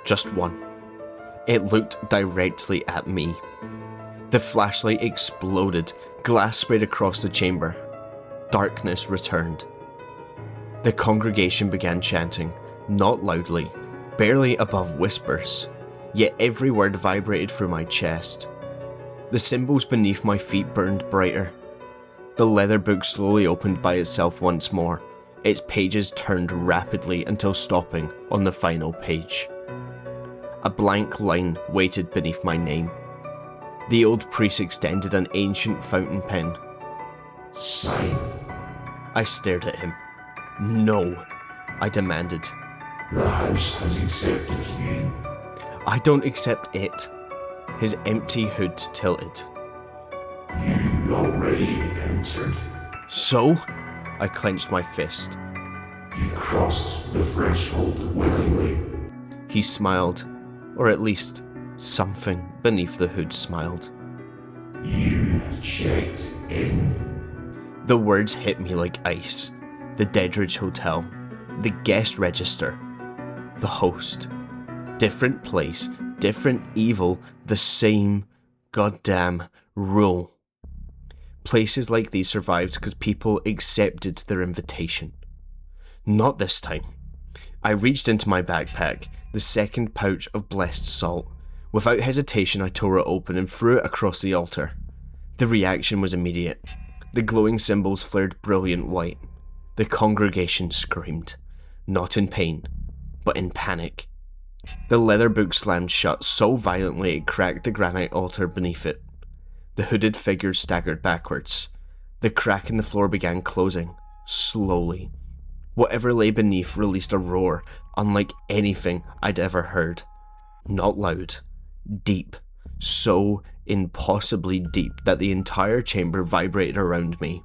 A: Just one. It looked directly at me. The flashlight exploded, glass sprayed across the chamber. Darkness returned. The congregation began chanting, not loudly, barely above whispers, yet every word vibrated through my chest. The symbols beneath my feet burned brighter. The leather book slowly opened by itself once more. Its pages turned rapidly until stopping on the final page. A blank line waited beneath my name. The old priest extended an ancient fountain pen.
C: Sign.
A: I stared at him. No, I demanded.
C: The house has accepted you.
A: I don't accept it. His empty hood tilted.
C: You already entered.
A: So? I clenched my fist.
C: You crossed the threshold willingly.
A: He smiled, or at least something beneath the hood smiled.
C: You checked in.
A: The words hit me like ice. The Deadridge Hotel. The guest register. The host. Different place, different evil, the same goddamn rule. Places like these survived because people accepted their invitation. Not this time. I reached into my backpack, the second pouch of blessed salt. Without hesitation, I tore it open and threw it across the altar. The reaction was immediate. The glowing symbols flared brilliant white. The congregation screamed, not in pain, but in panic. The leather book slammed shut so violently it cracked the granite altar beneath it. The hooded figures staggered backwards. The crack in the floor began closing, slowly. Whatever lay beneath released a roar, unlike anything I'd ever heard. Not loud, deep, so impossibly deep that the entire chamber vibrated around me.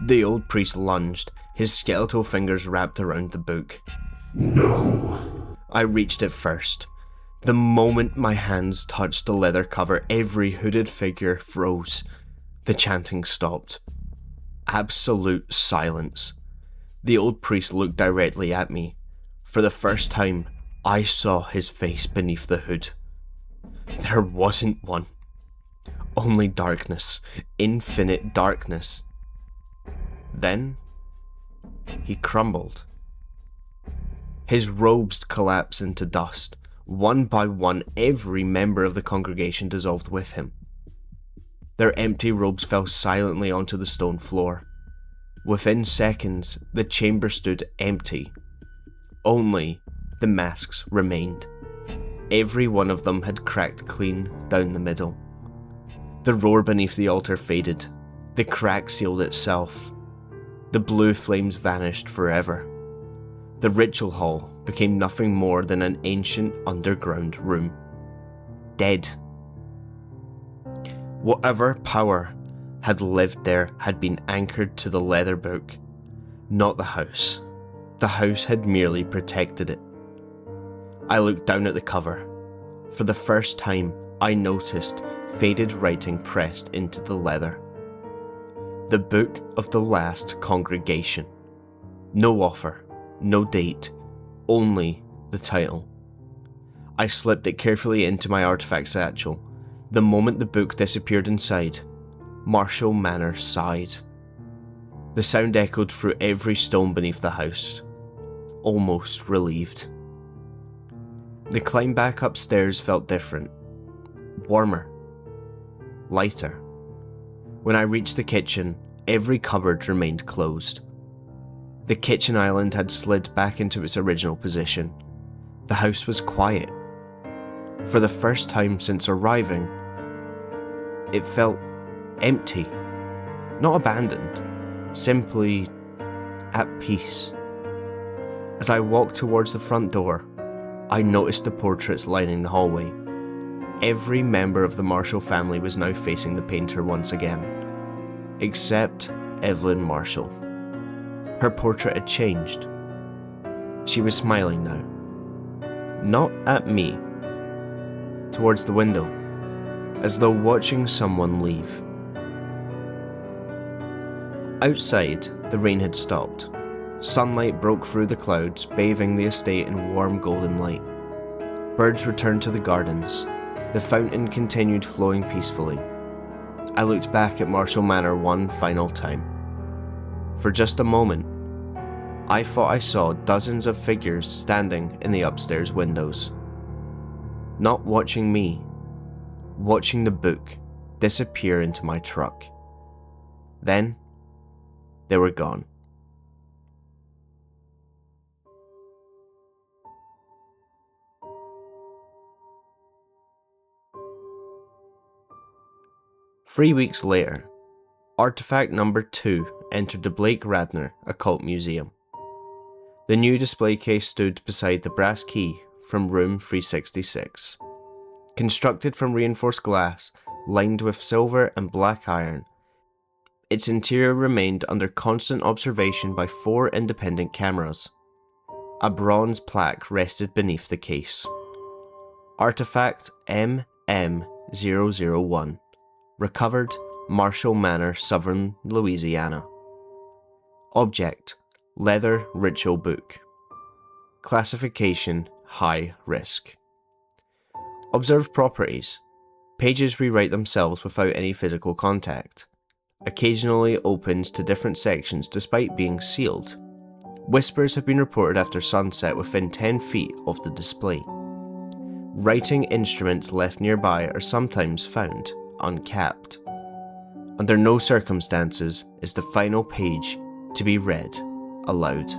A: The old priest lunged, his skeletal fingers wrapped around the book.
C: No!
A: I reached it first. The moment my hands touched the leather cover, every hooded figure froze. The chanting stopped. Absolute silence. The old priest looked directly at me. For the first time, I saw his face beneath the hood. There wasn't one. Only darkness. Infinite darkness. Then, he crumbled. His robes collapsed into dust. One by one, every member of the congregation dissolved with him. Their empty robes fell silently onto the stone floor. Within seconds, the chamber stood empty. Only the masks remained. Every one of them had cracked clean down the middle. The roar beneath the altar faded. The crack sealed itself. The blue flames vanished forever. The ritual hall became nothing more than an ancient underground room. Dead. Whatever power had lived there had been anchored to the leather book, not the house. The house had merely protected it. I looked down at the cover. For the first time, I noticed faded writing pressed into the leather. The Book of the Last Congregation. No offer, no date, only the title. I slipped it carefully into my artifact satchel. The moment the book disappeared inside, Marshal Manor sighed. The sound echoed through every stone beneath the house, almost relieved. The climb back upstairs felt different, warmer, lighter. When I reached the kitchen, every cupboard remained closed. The kitchen island had slid back into its original position. The house was quiet. For the first time since arriving, it felt empty. Not abandoned, simply at peace. As I walked towards the front door, I noticed the portraits lining the hallway. Every member of the Marshal family was now facing the painter once again, except Evelyn Marshal. Her portrait had changed. She was smiling now. Not at me. Towards the window, as though watching someone leave. Outside, the rain had stopped. Sunlight broke through the clouds, bathing the estate in warm golden light. Birds returned to the gardens. The fountain continued flowing peacefully. I looked back at Marshal Manor one final time. For just a moment, I thought I saw dozens of figures standing in the upstairs windows. Not watching me, watching the book disappear into my truck. Then, they were gone. Three weeks later, artifact number 2 entered the Blake Radner Occult Museum. The new display case stood beside the brass key from room 366. Constructed from reinforced glass, lined with silver and black iron, its interior remained under constant observation by 4 independent cameras. A bronze plaque rested beneath the case. Artifact MM001. Recovered, Marshal Manor, Southern Louisiana. Object: leather ritual book. Classification: high risk. Observed properties: pages rewrite themselves without any physical contact. Occasionally opens to different sections despite being sealed. Whispers have been reported after sunset within 10 feet of the display. Writing instruments left nearby are sometimes found uncapped. Under no circumstances is the final page to be read aloud.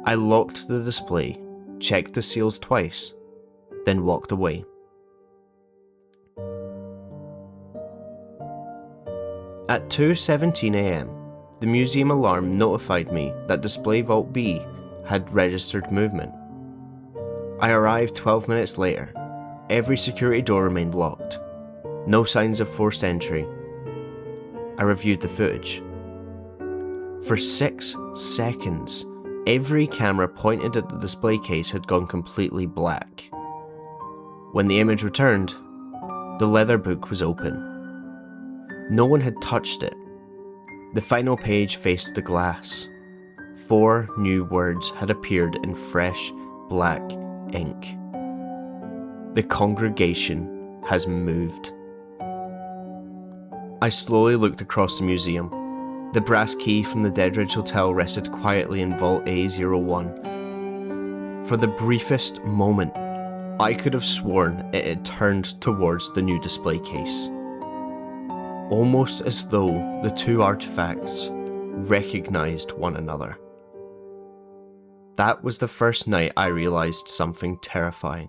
A: I locked the display, checked the seals twice, then walked away. At 2:17 AM, the museum alarm notified me that Display Vault B had registered movement. I arrived 12 minutes later. Every security door remained locked. No signs of forced entry. I reviewed the footage. For 6 seconds, every camera pointed at the display case had gone completely black. When the image returned, the leather book was open. No one had touched it. The final page faced the glass. 4 new words had appeared in fresh, black ink. The congregation has moved. I slowly looked across the museum. The brass key from the Deadridge Hotel rested quietly in Vault A01. For the briefest moment, I could have sworn it had turned towards the new display case. Almost as though the two artifacts recognized one another. That was the first night I realized something terrifying.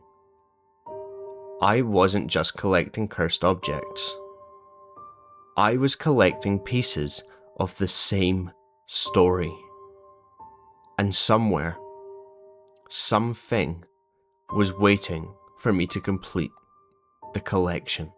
A: I wasn't just collecting cursed objects. I was collecting pieces of the same story. And somewhere, something was waiting for me to complete the collection.